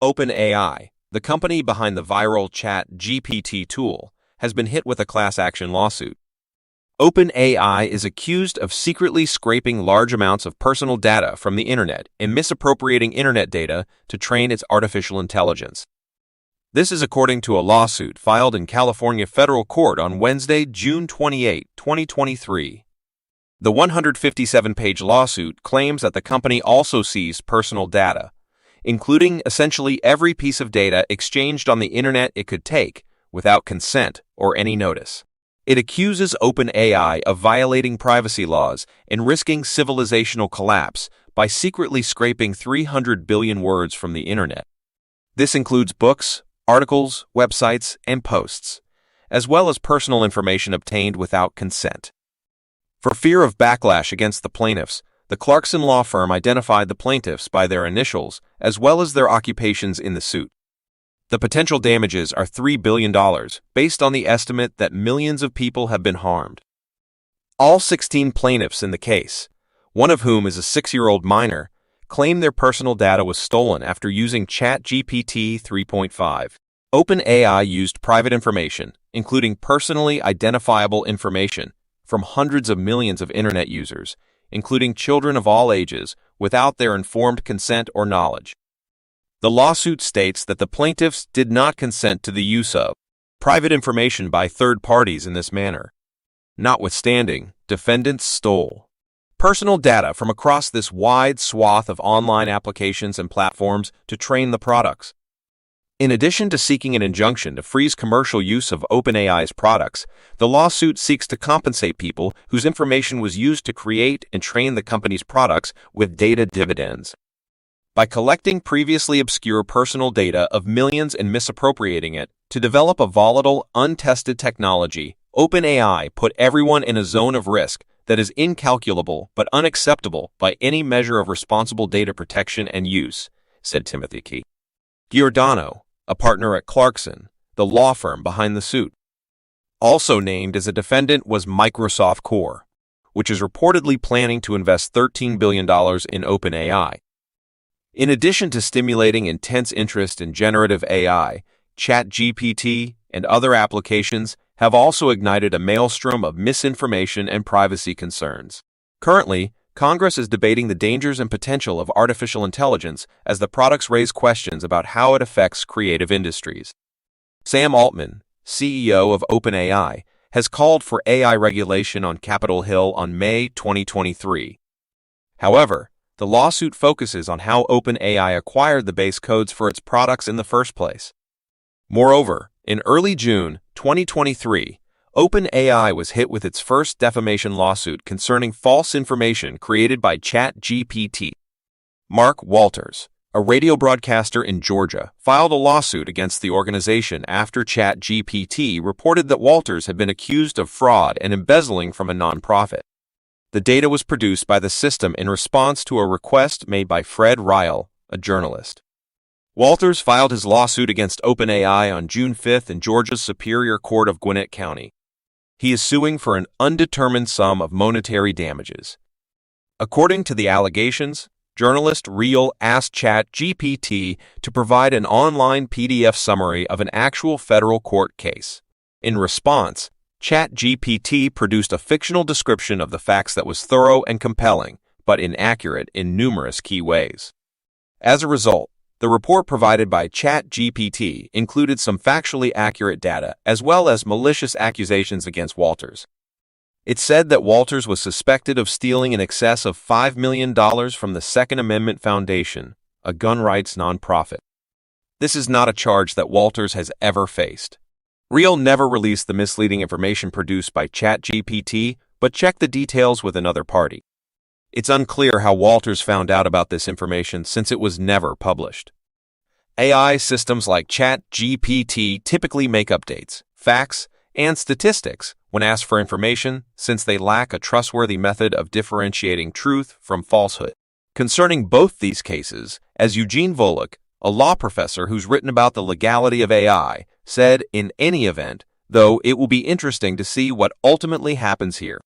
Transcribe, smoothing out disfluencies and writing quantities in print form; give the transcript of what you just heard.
OpenAI, the company behind the viral ChatGPT tool, has been hit with a class action lawsuit. OpenAI is accused of secretly scraping large amounts of personal data from the internet and misappropriating internet data to train its artificial intelligence. This is according to a lawsuit filed in California federal court on Wednesday, June 28, 2023. The 157-page lawsuit claims that the company also seized personal data, including essentially every piece of data exchanged on the internet it could take without consent or any notice. It accuses OpenAI of violating privacy laws and risking civilizational collapse by secretly scraping 300 billion words from the internet. This includes books, articles, websites, and posts, as well as personal information obtained without consent. For fear of backlash against the plaintiffs, the Clarkson law firm identified the plaintiffs by their initials as well as their occupations in the suit. The potential damages are $3 billion, based on the estimate that millions of people have been harmed. All 16 plaintiffs in the case, one of whom is a 6-year-old minor, claim their personal data was stolen after using ChatGPT 3.5. OpenAI used private information, including personally identifiable information, from hundreds of millions of internet users, including children of all ages, without their informed consent or knowledge. The lawsuit states that the plaintiffs did not consent to the use of private information by third parties in this manner. Notwithstanding, defendants stole personal data from across this wide swath of online applications and platforms to train the products. In addition to seeking an injunction to freeze commercial use of OpenAI's products, the lawsuit seeks to compensate people whose information was used to create and train the company's products with data dividends. By collecting previously obscure personal data of millions and misappropriating it to develop a volatile, untested technology, OpenAI put everyone in a zone of risk that is incalculable but unacceptable by any measure of responsible data protection and use, said Timothy Key Giordano, a partner at Clarkson, the law firm behind the suit. Also named as a defendant was Microsoft Corp., which is reportedly planning to invest $13 billion in OpenAI. In addition to stimulating intense interest in generative AI, ChatGPT and other applications have also ignited a maelstrom of misinformation and privacy concerns. Currently, Congress is debating the dangers and potential of artificial intelligence as the products raise questions about how it affects creative industries. Sam Altman, CEO of OpenAI, has called for AI regulation on Capitol Hill on May 2023. However, the lawsuit focuses on how OpenAI acquired the base codes for its products in the first place. Moreover, in early June 2023, OpenAI was hit with its first defamation lawsuit concerning false information created by ChatGPT. Mark Walters, a radio broadcaster in Georgia, filed a lawsuit against the organization after ChatGPT reported that Walters had been accused of fraud and embezzling from a nonprofit. The data was produced by the system in response to a request made by Fred Ryle, a journalist. Walters filed his lawsuit against OpenAI on June 5 in Georgia's Superior Court of Gwinnett County. He is suing for an undetermined sum of monetary damages. According to the allegations, journalist Ryle asked ChatGPT to provide an online PDF summary of an actual federal court case. In response, ChatGPT produced a fictional description of the facts that was thorough and compelling, but inaccurate in numerous key ways. As a result, the report provided by ChatGPT included some factually accurate data as well as malicious accusations against Walters. It said that Walters was suspected of stealing in excess of $5 million from the Second Amendment Foundation, a gun rights nonprofit. This is not a charge that Walters has ever faced. Ryle never released the misleading information produced by ChatGPT, but checked the details with another party. It's unclear how Walters found out about this information since it was never published. AI systems like ChatGPT typically make updates, facts, and statistics when asked for information since they lack a trustworthy method of differentiating truth from falsehood. Concerning both these cases, as Eugene Volokh, a law professor who's written about the legality of AI, said, in any event, though, it will be interesting to see what ultimately happens here.